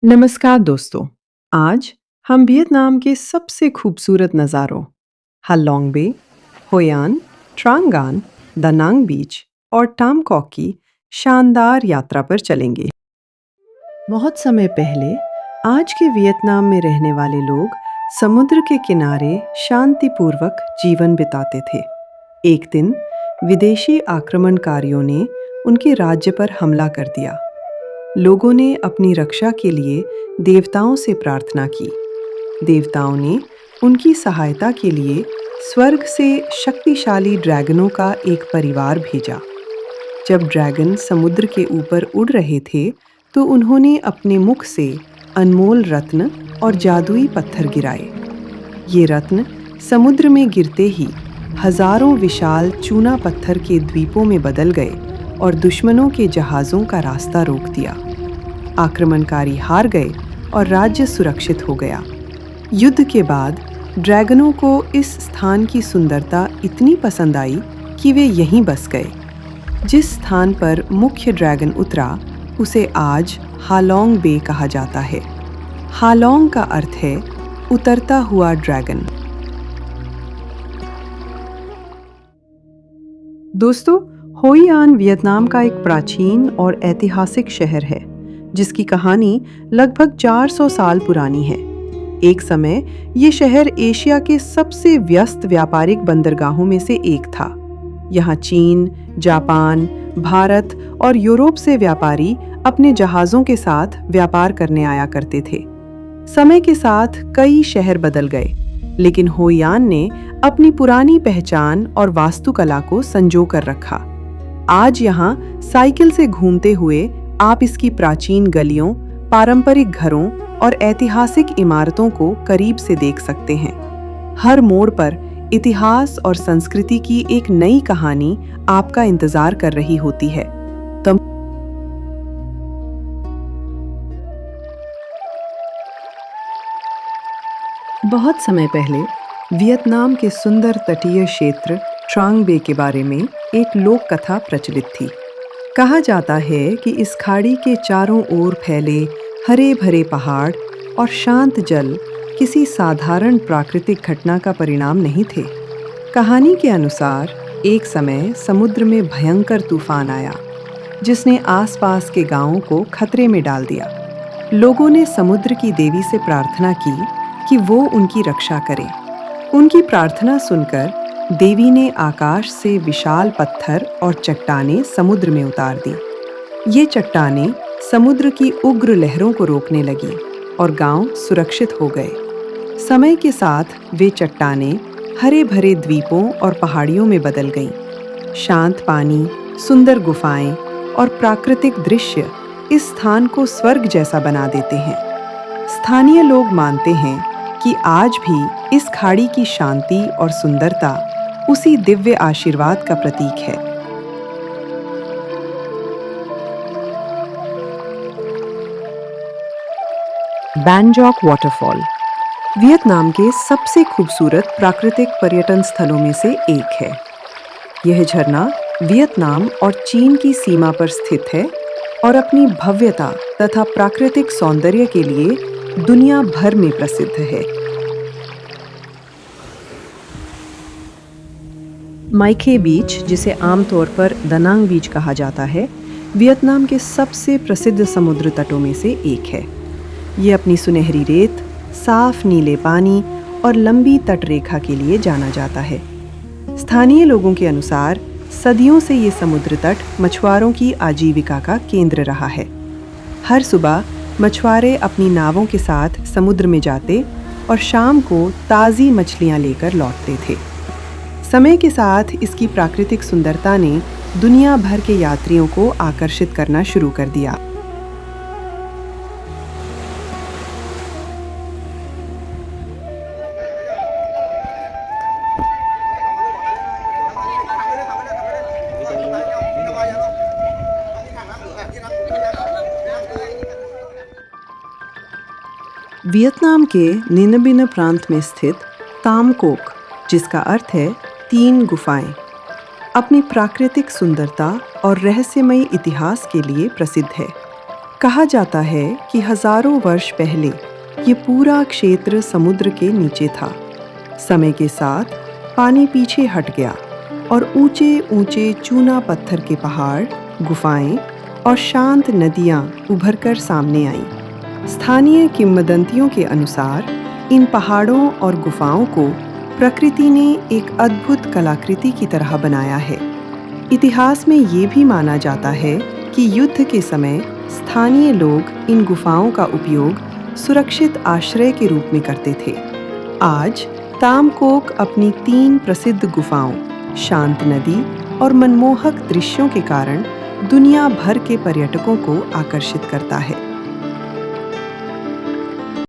नमस्कार दोस्तों। आज हम वियतनाम के सबसे खूबसूरत नज़ारों हालोंग बे, होयान, ट्रांगान, दानांग बीच और टाम कॉक की शानदार यात्रा पर चलेंगे। बहुत समय पहले आज के वियतनाम में रहने वाले लोग समुद्र के किनारे शांतिपूर्वक जीवन बिताते थे। एक दिन विदेशी आक्रमणकारियों ने उनके राज्य पर हमला कर दिया। लोगों ने अपनी रक्षा के लिए देवताओं से प्रार्थना की। देवताओं ने उनकी सहायता के लिए स्वर्ग से शक्तिशाली ड्रैगनों का एक परिवार भेजा। जब ड्रैगन समुद्र के ऊपर उड़ रहे थे, तो उन्होंने अपने मुख से अनमोल रत्न और जादुई पत्थर गिराए। ये रत्न समुद्र में गिरते ही हजारों विशाल चूना पत्थर के द्वीपों में बदल गए और दुश्मनों के जहाज़ों का रास्ता रोक दिया। आक्रमणकारी हार गए और राज्य सुरक्षित हो गया। युद्ध के बाद ड्रैगनों को इस स्थान की सुंदरता इतनी पसंद आई कि वे यहीं बस गए। जिस स्थान पर मुख्य ड्रैगन उतरा, उसे आज हालोंग बे कहा जाता है। हालोंग का अर्थ है उतरता हुआ ड्रैगन। दोस्तों, होई आन वियतनाम का एक प्राचीन और ऐतिहासिक शहर है, जिसकी कहानी लगभग 400 साल पुरानी है। एक समय ये शहर एशिया के सबसे व्यस्त व्यापारिक बंदरगाहों में से एक था। यहाँ चीन, जापान, भारत और यूरोप से व्यापारी अपने जहाज़ों के साथ व्यापार करने आया करते थे। समय के साथ कई शहर बदल गए, लेकिन होई आन ने अपनी पुरानी पहचान और वास्तुकला को संजो कर रखा। आज यहाँ साइकिल से घूमते हुए आप इसकी प्राचीन गलियों, पारंपरिक घरों और ऐतिहासिक इमारतों को करीब से देख सकते हैं। हर मोड़ पर इतिहास और संस्कृति की एक नई कहानी आपका इंतजार कर रही होती है। बहुत समय पहले वियतनाम के सुंदर तटीय क्षेत्र ट्रांग बे के बारे में एक लोक कथा प्रचलित थी। कहा जाता है कि इस खाड़ी के चारों ओर फैले हरे भरे पहाड़ और शांत जल किसी साधारण प्राकृतिक घटना का परिणाम नहीं थे। कहानी के अनुसार एक समय समुद्र में भयंकर तूफान आया, जिसने आसपास के गांवों को खतरे में डाल दिया। लोगों ने समुद्र की देवी से प्रार्थना की कि वो उनकी रक्षा करे। उनकी प्रार्थना सुनकर देवी ने आकाश से विशाल पत्थर और चट्टानें समुद्र में उतार दी। ये चट्टानें समुद्र की उग्र लहरों को रोकने लगी और गांव सुरक्षित हो गए। समय के साथ वे चट्टानें हरे भरे द्वीपों और पहाड़ियों में बदल गईं। शांत पानी, सुंदर गुफाएं और प्राकृतिक दृश्य इस स्थान को स्वर्ग जैसा बना देते हैं। स्थानीय लोग मानते हैं कि आज भी इस खाड़ी की शांति और सुंदरता उसी दिव्य आशीर्वाद का प्रतीक है। बैन जॉक वाटरफॉल वियतनाम के सबसे खूबसूरत प्राकृतिक पर्यटन स्थलों में से एक है। यह झरना वियतनाम और चीन की सीमा पर स्थित है और अपनी भव्यता तथा प्राकृतिक सौंदर्य के लिए दुनिया भर में प्रसिद्ध है। माइखे बीच, जिसे आमतौर पर दानांग बीच कहा जाता है, वियतनाम के सबसे प्रसिद्ध समुद्र तटों में से एक है। ये अपनी सुनहरी रेत, साफ नीले पानी और लंबी तटरेखा के लिए जाना जाता है। स्थानीय लोगों के अनुसार सदियों से ये समुद्र तट मछुआरों की आजीविका का केंद्र रहा है। हर सुबह मछुआरे अपनी नावों के साथ समुद्र में जाते और शाम को ताज़ी मछलियां लेकर लौटते थे। समय के साथ इसकी प्राकृतिक सुंदरता ने दुनिया भर के यात्रियों को आकर्षित करना शुरू कर दिया। वियतनाम के निनबिन प्रांत में स्थित ताम कोक, जिसका अर्थ है 3 गुफाएं, अपनी प्राकृतिक सुंदरता और रहस्यमयी इतिहास के लिए प्रसिद्ध है। कहा जाता है कि हजारों वर्ष पहले ये पूरा क्षेत्र समुद्र के नीचे था। समय के साथ पानी पीछे हट गया और ऊंचे ऊंचे चूना पत्थर के पहाड़, गुफाएं और शांत नदियां उभरकर सामने आईं। स्थानीय किंवदंतियों के अनुसार इन पहाड़ों और गुफाओं को प्रकृति ने एक अद्भुत कलाकृति की तरह बनाया है। इतिहास में ये भी माना जाता है कि युद्ध के समय स्थानीय लोग इन गुफाओं का उपयोग सुरक्षित आश्रय के रूप में करते थे। आज तामकोक अपनी 3 प्रसिद्ध गुफाओं, शांत नदी और मनमोहक दृश्यों के कारण दुनिया भर के पर्यटकों को आकर्षित करता है।